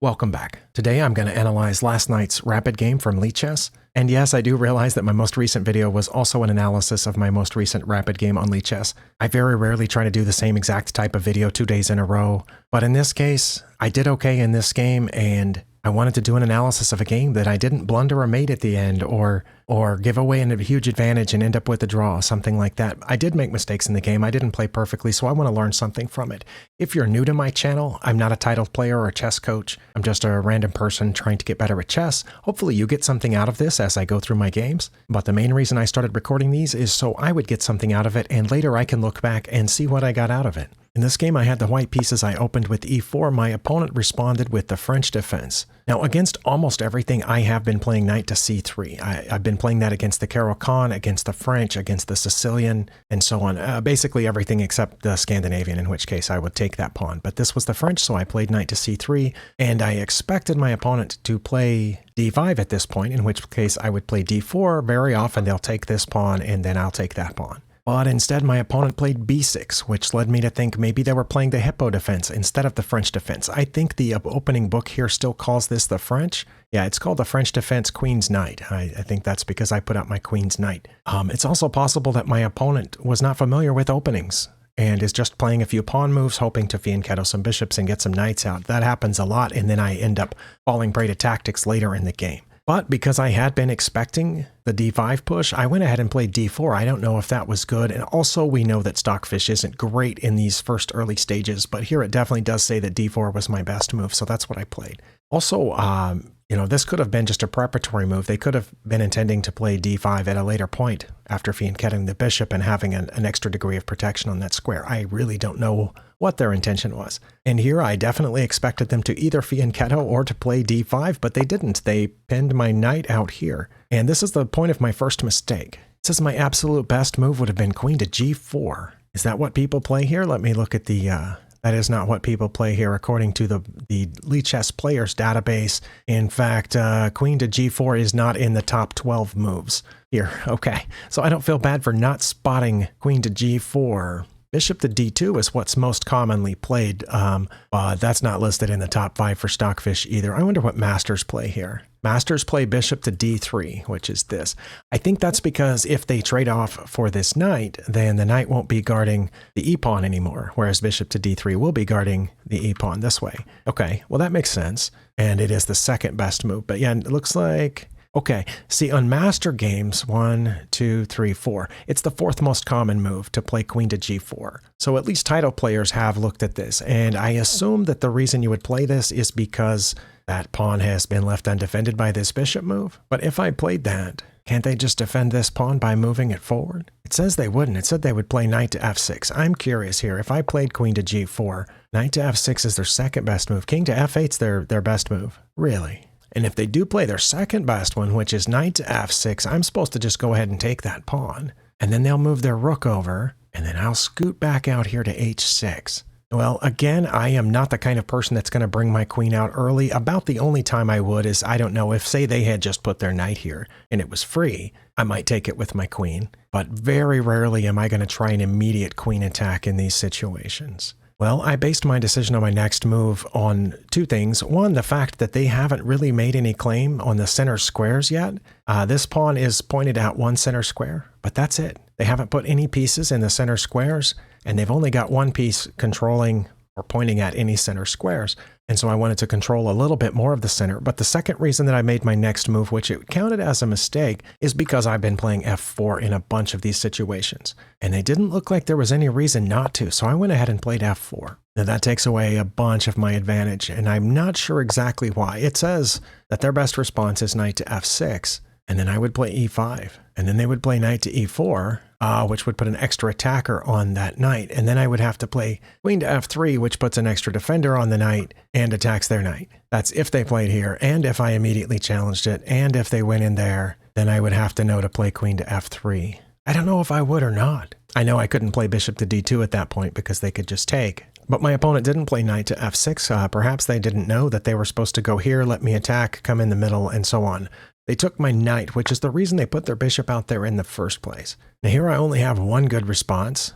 Welcome back. Today I'm going to analyze last night's rapid game from Lichess. And yes, I do realize that my most recent video was also an analysis of my most recent rapid game on Lichess. I very rarely try to do the same exact type of video 2 days in a row, but in this case, I did okay in this game, and I wanted to do an analysis of a game that I didn't blunder a mate at the end or give away a huge advantage and end up with a draw, something like that. I did make mistakes in the game. I didn't play perfectly, so I want to learn something from it. If you're new to my channel, I'm not a titled player or a chess coach. I'm just a random person trying to get better at chess. Hopefully you get something out of this as I go through my games. But the main reason I started recording these is so I would get something out of it, and later I can look back and see what I got out of it. In this game, I had the white pieces. I opened with e4. My opponent responded with the French defense. Now, against almost everything, I have been playing knight to c3. I've been playing that against the Caro-Kann, against the French, against the Sicilian, and so on. Basically everything except the Scandinavian, in which case I would take that pawn. But this was the French, so I played knight to c3, and I expected my opponent to play d5 at this point, in which case I would play d4. Very often they'll take this pawn, and then I'll take that pawn. But instead, my opponent played b6, which led me to think maybe they were playing the Hippo defense instead of the French defense. I think the opening book here still calls this the French. Yeah, it's called the French defense Queen's Knight. I think that's because I put out my Queen's Knight. It's also possible that my opponent was not familiar with openings and is just playing a few pawn moves, hoping to fianchetto some bishops and get some knights out. That happens a lot, and then I end up falling prey to tactics later in the game. But because I had been expecting the d5 push, I went ahead and played d4. I don't know if that was good. And also, we know that Stockfish isn't great in these first early stages, but here it definitely does say that d4 was my best move, so that's what I played. Also, this could have been just a preparatory move. They could have been intending to play d5 at a later point after fianchetting the bishop and having an extra degree of protection on that square. I really don't know what their intention was. And here I definitely expected them to either fianchetto or to play d5, but they didn't. They pinned my knight out here. And this is the point of my first mistake. It says my absolute best move would have been queen to g4. Is that what people play here? Let me look at the... That is not what people play here according to the Lichess players database. In fact, queen to g4 is not in the top 12 moves here. Okay, so I don't feel bad for not spotting queen to g4. Bishop to d2 is what's most commonly played, but that's not listed in the top 5 for Stockfish either. I wonder what masters play here. Masters play bishop to d3, which is this. I think that's because if they trade off for this knight, then the knight won't be guarding the e-pawn anymore, whereas bishop to d3 will be guarding the e-pawn this way. Okay, well that makes sense, and it is the second best move. But yeah, it looks like... Okay, see, on master games, 1, 2, 3, 4, it's the 4th most common move to play queen to g4. So at least title players have looked at this, and I assume that the reason you would play this is because that pawn has been left undefended by this bishop move. But if I played that, can't they just defend this pawn by moving it forward? It says they wouldn't. It said they would play knight to f6. I'm curious here. If I played queen to g4, knight to f6 is their second best move. King to f8's their best move. Really? And if they do play their second best one, which is knight to f6, I'm supposed to just go ahead and take that pawn. And then they'll move their rook over, and then I'll scoot back out here to h6. Well, again, I am not the kind of person that's going to bring my queen out early. About the only time I would is, I don't know, if say they had just put their knight here and it was free, I might take it with my queen. But very rarely am I going to try an immediate queen attack in these situations. Well, I based my decision on my next move on 2 things. One, the fact that they haven't really made any claim on the center squares yet. This pawn is pointed at one center square, but that's it. They haven't put any pieces in the center squares, and they've only got one piece controlling or pointing at any center squares. And so I wanted to control a little bit more of the center. But the second reason that I made my next move, which it counted as a mistake, is because I've been playing f4 in a bunch of these situations. And they didn't look like there was any reason not to, so I went ahead and played f4. Now that takes away a bunch of my advantage, and I'm not sure exactly why. It says that their best response is knight to f6, and then I would play e5, and then they would play knight to e4, which would put an extra attacker on that knight, and then I would have to play queen to f3, which puts an extra defender on the knight and attacks their knight. That's if they played here, and if I immediately challenged it, and if they went in there, then I would have to know to play queen to f3. I don't know if I would or not. I know I couldn't play bishop to d2 at that point because they could just take. But my opponent didn't play knight to f6. Perhaps they didn't know that they were supposed to go here, let me attack, come in the middle, and so on. They took my knight, which is the reason they put their bishop out there in the first place. Now here I only have one good response.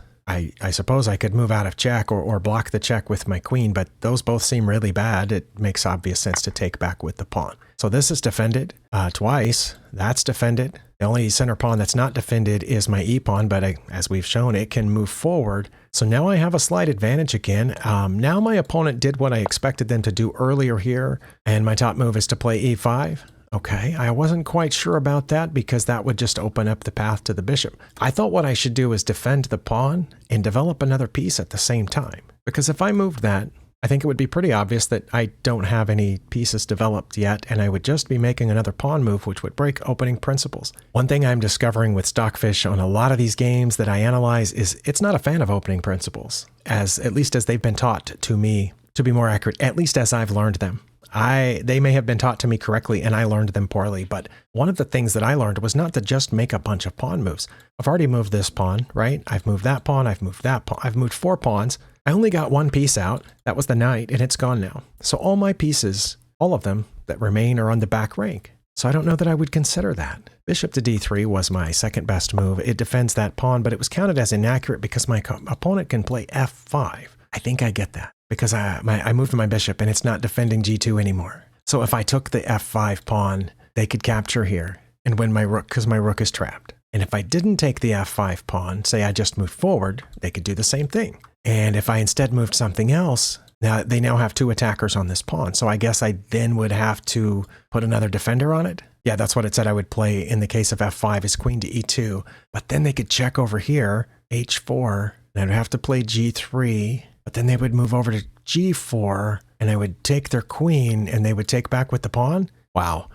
I suppose I could move out of check or block the check with my queen, but those both seem really bad. It makes obvious sense to take back with the pawn. So this is defended twice. That's defended. The only center pawn that's not defended is my e-pawn, but as we've shown, it can move forward. So now I have a slight advantage again. Now my opponent did what I expected them to do earlier here, and my top move is to play e5. Okay, I wasn't quite sure about that because that would just open up the path to the bishop. I thought what I should do is defend the pawn and develop another piece at the same time. Because if I moved that, I think it would be pretty obvious that I don't have any pieces developed yet, and I would just be making another pawn move, which would break opening principles. One thing I'm discovering with Stockfish on a lot of these games that I analyze is it's not a fan of opening principles, at least as they've been taught to me, to be more accurate, at least as I've learned them. They may have been taught to me correctly and I learned them poorly, but one of the things that I learned was not to just make a bunch of pawn moves. I've already moved this pawn, right? I've moved that pawn, I've moved that pawn, I've moved 4 pawns. I only got one piece out. That was the knight, and it's gone now. So all my pieces, all of them that remain, are on the back rank. So I don't know that I would consider that. Bishop to d3 was my second best move. It defends that pawn, but it was counted as inaccurate because my opponent can play f5. I think I get that because I moved my bishop and it's not defending g2 anymore. So if I took the f5 pawn, they could capture here and win my rook because my rook is trapped. And if I didn't take the f5 pawn, say I just moved forward, they could do the same thing. And if I instead moved something else, now they have 2 attackers on this pawn. So I guess I then would have to put another defender on it. Yeah, that's what it said I would play in the case of f5 is queen to e2. But then they could check over here, h4, and I'd have to play g3. But then they would move over to g4, and I would take their queen, and they would take back with the pawn? Wow.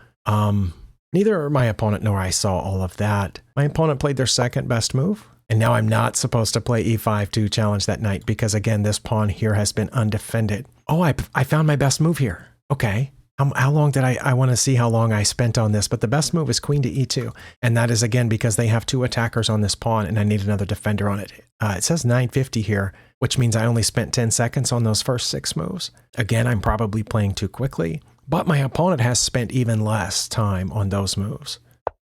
Neither my opponent nor I saw all of that. My opponent played their second best move, and now I'm not supposed to play e5 to challenge that knight because, again, this pawn here has been undefended. Oh, I found my best move here. Okay. How long did I want to see how long I spent on this, but the best move is queen to e2, and that is, again, because they have 2 attackers on this pawn, and I need another defender on it. It says 950 here, which means I only spent 10 seconds on those first 6 moves. Again, I'm probably playing too quickly, but my opponent has spent even less time on those moves.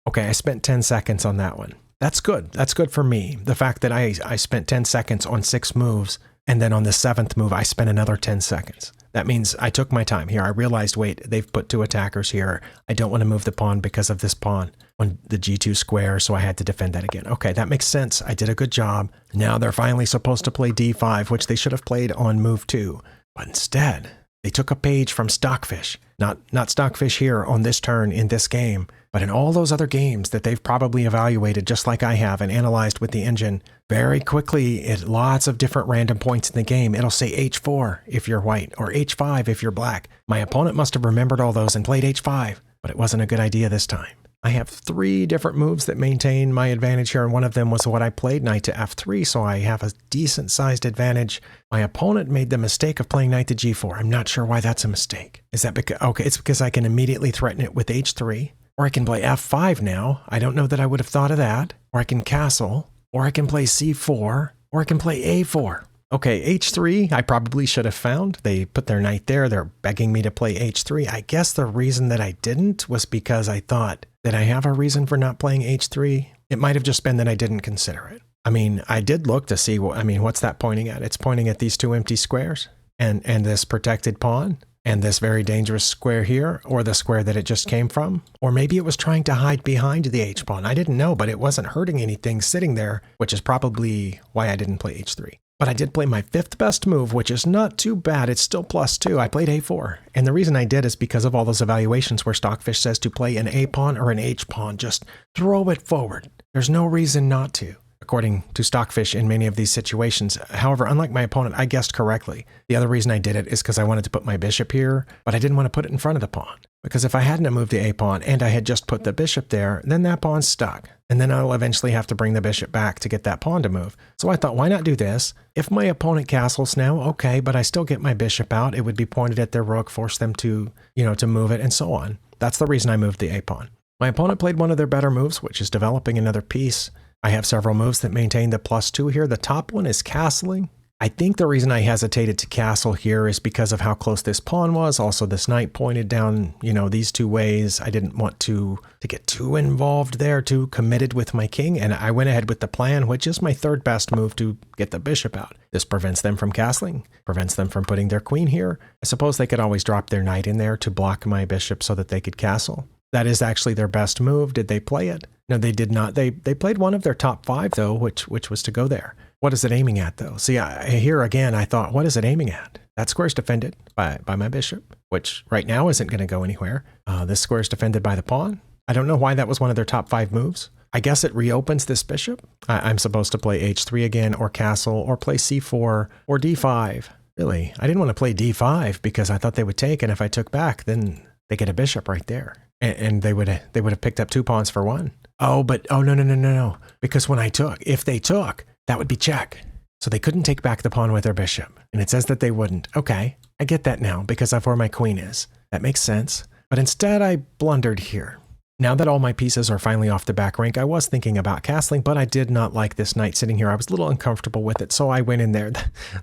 Okay, I spent 10 seconds on that one. That's good. That's good for me. The fact that I spent 10 seconds on 6 moves, and then on the 7th move, I spent another 10 seconds. That means I took my time here. I realized, wait, they've put 2 attackers here. I don't want to move the pawn because of this pawn on the g2 square, so I had to defend that again. Okay, that makes sense. I did a good job. Now they're finally supposed to play d5, which they should have played on move 2. But instead, they took a page from Stockfish. Not Stockfish here on this turn in this game, but in all those other games that they've probably evaluated just like I have and analyzed with the engine. Very quickly, at lots of different random points in the game, it'll say h4 if you're white or h5 if you're black. My opponent must have remembered all those and played h5, but it wasn't a good idea this time. I have 3 different moves that maintain my advantage here, and one of them was what I played, knight to f3, so I have a decent-sized advantage. My opponent made the mistake of playing knight to g4. I'm not sure why that's a mistake. Is that because, okay, it's because I can immediately threaten it with h3, or I can play f5 now. I don't know that I would have thought of that. Or I can castle, or I can play c4, or I can play a4. Okay, h3, I probably should have found. They put their knight there. They're begging me to play h3. I guess the reason that I didn't was because I thought that I have a reason for not playing h3. It might have just been that I didn't consider it. I mean, I did look to see, what's that pointing at? It's pointing at these 2 empty squares and this protected pawn and this very dangerous square here, or the square that it just came from. Or maybe it was trying to hide behind the h-pawn. I didn't know, but it wasn't hurting anything sitting there, which is probably why I didn't play h3. But I did play my 5th best move, which is not too bad. It's still +2. I played a4. And the reason I did is because of all those evaluations where Stockfish says to play an a-pawn or an h-pawn. Just throw it forward. There's no reason not to, according to Stockfish in many of these situations. However, unlike my opponent, I guessed correctly. The other reason I did it is because I wanted to put my bishop here, but I didn't want to put it in front of the pawn. Because if I hadn't moved the a-pawn and I had just put the bishop there, then that pawn's stuck. And then I'll eventually have to bring the bishop back to get that pawn to move. So I thought, why not do this? If my opponent castles now, okay, but I still get my bishop out. It would be pointed at their rook, force them to, to move it, and so on. That's the reason I moved the a-pawn. My opponent played one of their better moves, which is developing another piece. I have several moves that maintain the +2 here. The top one is castling. I think the reason I hesitated to castle here is because of how close this pawn was. Also, this knight pointed down, these two ways. I didn't want to get too involved there, too committed with my king, and I went ahead with the plan, which is my third best move to get the bishop out. This prevents them from castling, prevents them from putting their queen here. I suppose they could always drop their knight in there to block my bishop so that they could castle. That is actually their best move. Did they play it? No, they did not. They played one of their top 5, though, which was to go there. What is it aiming at, though? See, here again, I thought, what is it aiming at? That square is defended by my bishop, which right now isn't going to go anywhere. This square is defended by the pawn. I don't know why that was one of their top 5 moves. I guess it reopens this bishop. I'm supposed to play h3 again, or castle, or play c4, or d5. Really, I didn't want to play d5 because I thought they would take, and if I took back, then they get a bishop right there. And they would have picked up 2 pawns for 1. Oh, no. Because if they took, that would be check. So they couldn't take back the pawn with their bishop. And it says that they wouldn't. Okay, I get that now because of where my queen is. That makes sense. But instead I blundered here. Now that all my pieces are finally off the back rank, I was thinking about castling, but I did not like this knight sitting here. I was a little uncomfortable with it, so I went in there.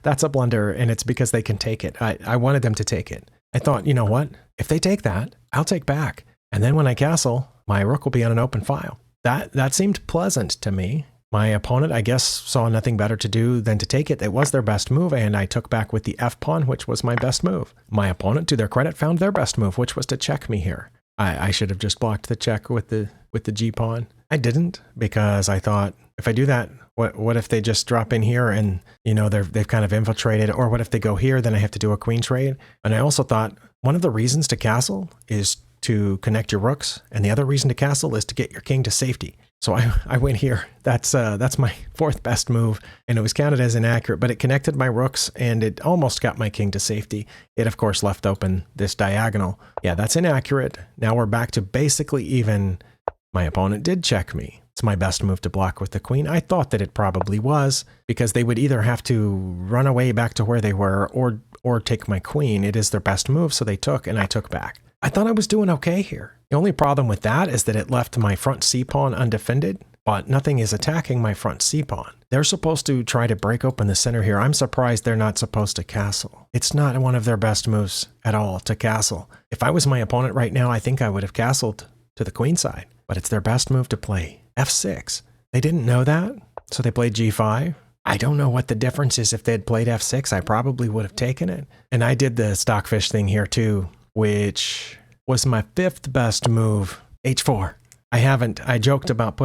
That's a blunder, and it's because they can take it. I wanted them to take it. I thought, you know what? If they take that, I'll take back. And then when I castle, my rook will be on an open file. That seemed pleasant to me. My opponent, I guess, saw nothing better to do than to take it. It was their best move, and I took back with the f-pawn, which was my best move. My opponent, to their credit, found their best move, which was to check me here. I should have just blocked the check with the g-pawn. I didn't, because I thought, if I do that, what if they just drop in here and, they've kind of infiltrated, or what if they go here, then I have to do a queen trade? And I also thought, one of the reasons to castle is to connect your rooks, and the other reason to castle is to get your king to safety. So I went here. That's my 4th best move, and it was counted as inaccurate, but it connected my rooks, and it almost got my king to safety. It, of course, left open this diagonal. Yeah, that's inaccurate. Now we're back to basically even. My opponent did check me. It's my best move to block with the queen. I thought that it probably was, because they would either have to run away back to where they were or take my queen. It is their best move, so they took, and I took back. I thought I was doing okay here. The only problem with that is that it left my front c-pawn undefended, but nothing is attacking my front c-pawn. They're supposed to try to break open the center here. I'm surprised they're not supposed to castle. It's not one of their best moves at all to castle. If I was my opponent right now, I think I would have castled to the queen side, but it's their best move to play f6. They didn't know that, so they played g5. I don't know what the difference is. If they had played f6, I probably would have taken it. And I did the stockfish thing here too, which was my 5th best move, h4. I joked about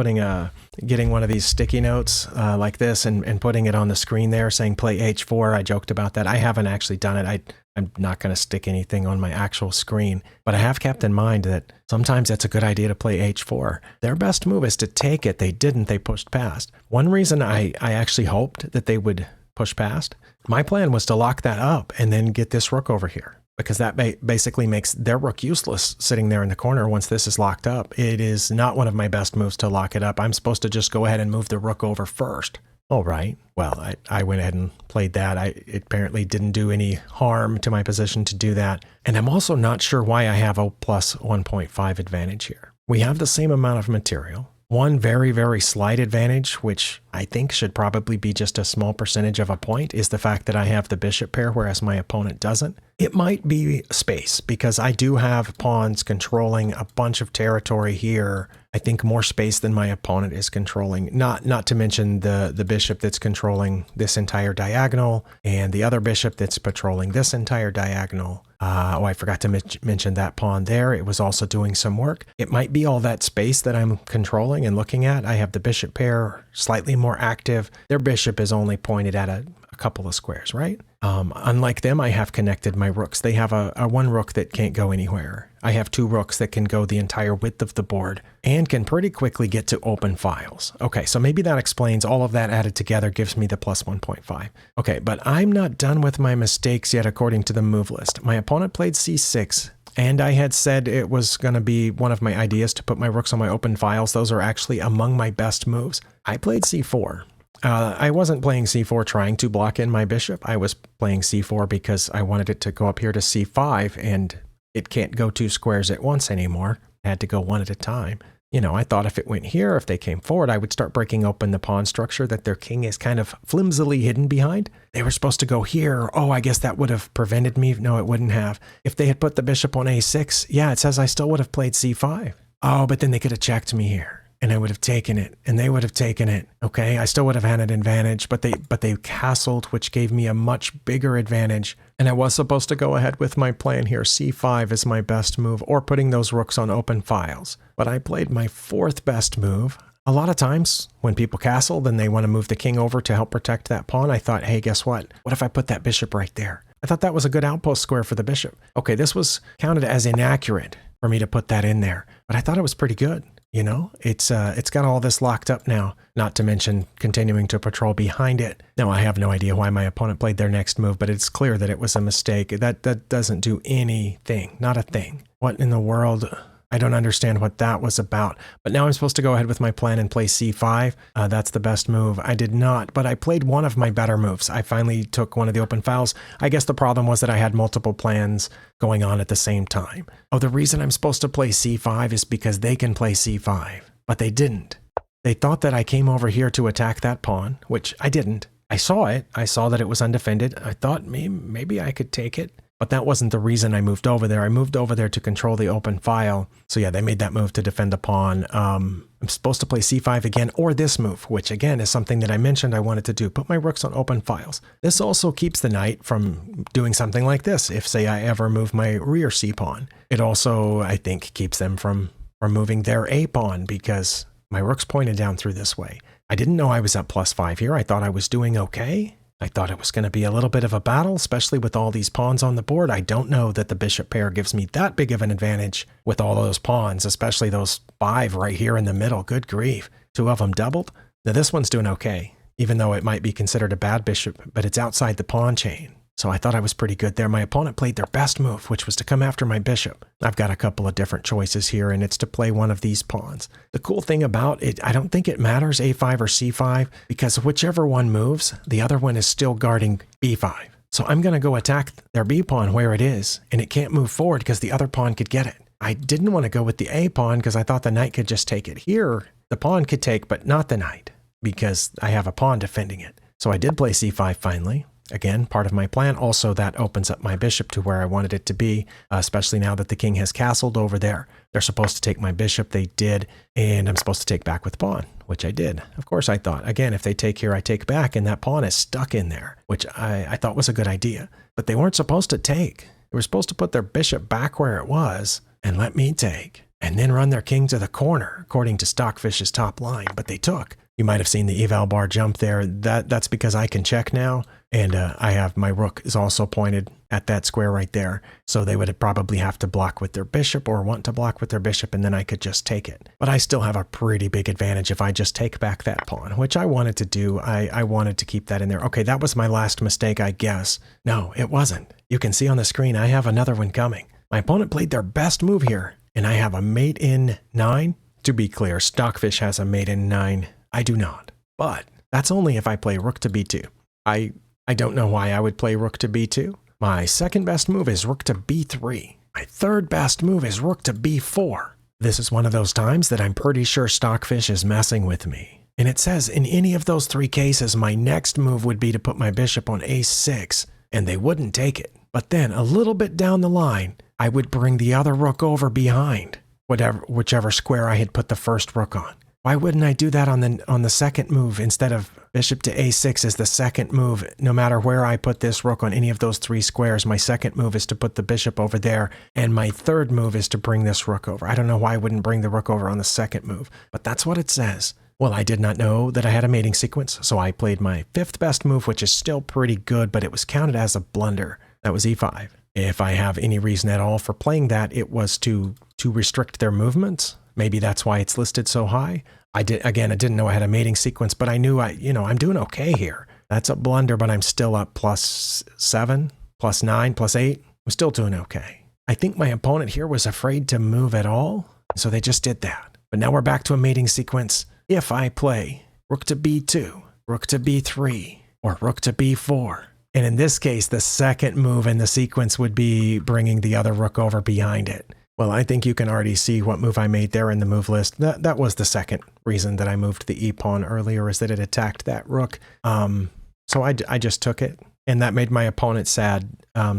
getting one of these sticky notes like this and putting it on the screen there saying play h4. I joked about that. I haven't actually done it. I'm not going to stick anything on my actual screen, but I have kept in mind that sometimes it's a good idea to play h4. Their best move is to take it. They didn't. They pushed past. One reason I actually hoped that they would push past, my plan was to lock that up and then get this rook over here, because that basically makes their rook useless sitting there in the corner once this is locked up. It is not one of my best moves to lock it up. I'm supposed to just go ahead and move the rook over first. All right. Well, I went ahead and played that. It apparently didn't do any harm to my position to do that. And I'm also not sure why I have a plus 1.5 advantage here. We have the same amount of material. One very, very slight advantage, which I think should probably be just a small percentage of a point, is the fact that I have the bishop pair, whereas my opponent doesn't. It might be space, because I do have pawns controlling a bunch of territory here. I think more space than my opponent is controlling, not to mention the bishop that's controlling this entire diagonal, and the other bishop that's patrolling this entire diagonal. I forgot to mention that pawn there. It was also doing some work. It might be all that space that I'm controlling and looking at. I have the bishop pair slightly more active. Their bishop is only pointed at a couple of squares, right? Unlike them, I have connected my rooks. They have a one rook that can't go anywhere. I have 2 rooks that can go the entire width of the board and can pretty quickly get to open files. Okay, so maybe that explains all of that added together gives me the plus 1.5. Okay, but I'm not done with my mistakes yet according to the move list. My opponent played c6, and I had said it was going to be one of my ideas to put my rooks on my open files. Those are actually among my best moves. I played c4. I wasn't playing c4 trying to block in my bishop. I was playing c4 because I wanted it to go up here to c5, and it can't go 2 squares at once anymore. I had to go one at a time. You know, I thought if it went here, if they came forward, I would start breaking open the pawn structure that their king is kind of flimsily hidden behind. They were supposed to go here. Oh, I guess that would have prevented me. No, it wouldn't have. If they had put the bishop on a6, yeah, it says I still would have played c5. Oh, but then they could have checked me here. And I would have taken it, and they would have taken it. Okay, I still would have had an advantage, but they castled, which gave me a much bigger advantage. And I was supposed to go ahead with my plan here. c5 is my best move, or putting those rooks on open files. But I played my fourth best move. A lot of times when people castle, then they want to move the king over to help protect that pawn. I thought, hey, guess what? What if I put that bishop right there? I thought that was a good outpost square for the bishop. Okay, this was counted as inaccurate for me to put that in there, but I thought it was pretty good. You know, it's got all this locked up now, not to mention continuing to patrol behind it. Now, I have no idea why my opponent played their next move, but it's clear that it was a mistake. That doesn't do anything, not a thing. What in the world? I don't understand what that was about. But now I'm supposed to go ahead with my plan and play c5. That's the best move. I did not, but I played one of my better moves. I finally took one of the open files. I guess the problem was that I had multiple plans going on at the same time. Oh, the reason I'm supposed to play c5 is because they can play c5, but they didn't. They thought that I came over here to attack that pawn, which I didn't. I saw it. I saw that it was undefended. I thought maybe I could take it. But that wasn't the reason I moved over there. I moved over there to control the open file. So yeah, they made that move to defend the pawn. I'm supposed to play c5 again, or this move, which again is something that I mentioned I wanted to do. Put my rooks on open files. This also keeps the knight from doing something like this. If, say, I ever move my rear c-pawn. It also, I think, keeps them from removing their a-pawn because my rook's pointed down through this way. I didn't know I was at +5 here. I thought I was doing okay. I thought it was going to be a little bit of a battle, especially with all these pawns on the board. I don't know that the bishop pair gives me that big of an advantage with all those pawns, especially those 5 right here in the middle. Good grief. 2 of them doubled. Now this one's doing okay, even though it might be considered a bad bishop, but it's outside the pawn chain. So I thought I was pretty good there. My opponent played their best move, which was to come after my bishop. I've got a couple of different choices here, and it's to play one of these pawns. The cool thing about it, I don't think it matters a5 or c5, because whichever one moves, the other one is still guarding b5. So I'm going to go attack their b pawn where it is, and it can't move forward because the other pawn could get it. I didn't want to go with the a pawn because I thought the knight could just take it. Here, the pawn could take, but not the knight, because I have a pawn defending it. So I did play c5 finally. Again, part of my plan. Also, that opens up my bishop to where I wanted it to be, especially now that the king has castled over there. They're supposed to take my bishop. They did, and I'm supposed to take back with pawn, which I did. Of course, I thought, again, if they take here, I take back, and that pawn is stuck in there, which I thought was a good idea. But they weren't supposed to take. They were supposed to put their bishop back where it was and let me take, and then run their king to the corner, according to Stockfish's top line, but they took. You might have seen the eval bar jump there. That's because I can check now, and I have my rook is also pointed at that square right there. So they would probably have to block with their bishop or want to block with their bishop, and then I could just take it. But I still have a pretty big advantage if I just take back that pawn, which I wanted to do. I wanted to keep that in there. Okay, that was my last mistake, I guess. No, it wasn't. You can see on the screen I have another one coming. My opponent played their best move here, and I have a mate in 9. To be clear, Stockfish has a mate in 9. I do not, but that's only if I play rook to b2. I don't know why I would play rook to b2. My second best move is rook to b3. My third best move is rook to b4. This is one of those times that I'm pretty sure Stockfish is messing with me. And it says in any of those 3 cases, my next move would be to put my bishop on a6, and they wouldn't take it. But then a little bit down the line, I would bring the other rook over behind, whichever square I had put the first rook on. Why wouldn't I do that on the second move instead of bishop to a6 is the second move? No matter where I put this rook on any of those 3 squares, my second move is to put the bishop over there, and my third move is to bring this rook over. I don't know why I wouldn't bring the rook over on the second move, but that's what it says. Well, I did not know that I had a mating sequence, so I played my 5th best move, which is still pretty good, but it was counted as a blunder. That was e5. If I have any reason at all for playing that, it was to restrict their movements. Maybe that's why it's listed so high. I didn't know I had a mating sequence, but I knew I'm doing okay here. That's a blunder, but I'm still up +7, +9, +8. I'm still doing okay. I think my opponent here was afraid to move at all, so they just did that. But now we're back to a mating sequence. If I play rook to b2, rook to b3, or rook to b4, and in this case, the second move in the sequence would be bringing the other rook over behind it. Well, I think you can already see what move I made there in the move list. That was the second reason that I moved the e-pawn earlier, is that it attacked that rook. So I just took it, and that made my opponent sad,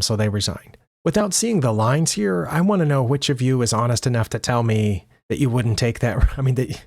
so they resigned. Without seeing the lines here, I want to know which of you is honest enough to tell me that you wouldn't take that,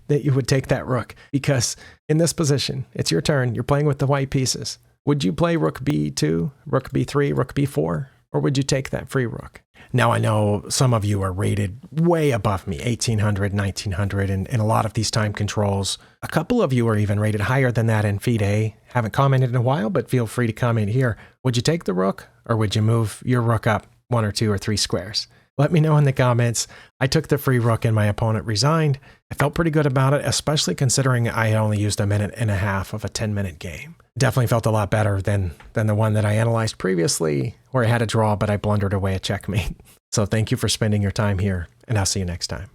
that you would take that rook. Because in this position, it's your turn, you're playing with the white pieces. Would you play rook b2, rook b3, rook b4? Or would you take that free rook? Now, I know some of you are rated way above me, 1800, 1900, and a lot of these time controls. A couple of you are even rated higher than that in FIDE. Haven't commented in a while, but feel free to comment here. Would you take the rook, or would you move your rook up 1 or 2 or 3 squares? Let me know in the comments. I took the free rook and my opponent resigned. I felt pretty good about it, especially considering I only used 1.5 minutes of a 10-minute game. Definitely felt a lot better than the one that I analyzed previously, where I had a draw, but I blundered away a checkmate. So thank you for spending your time here, and I'll see you next time.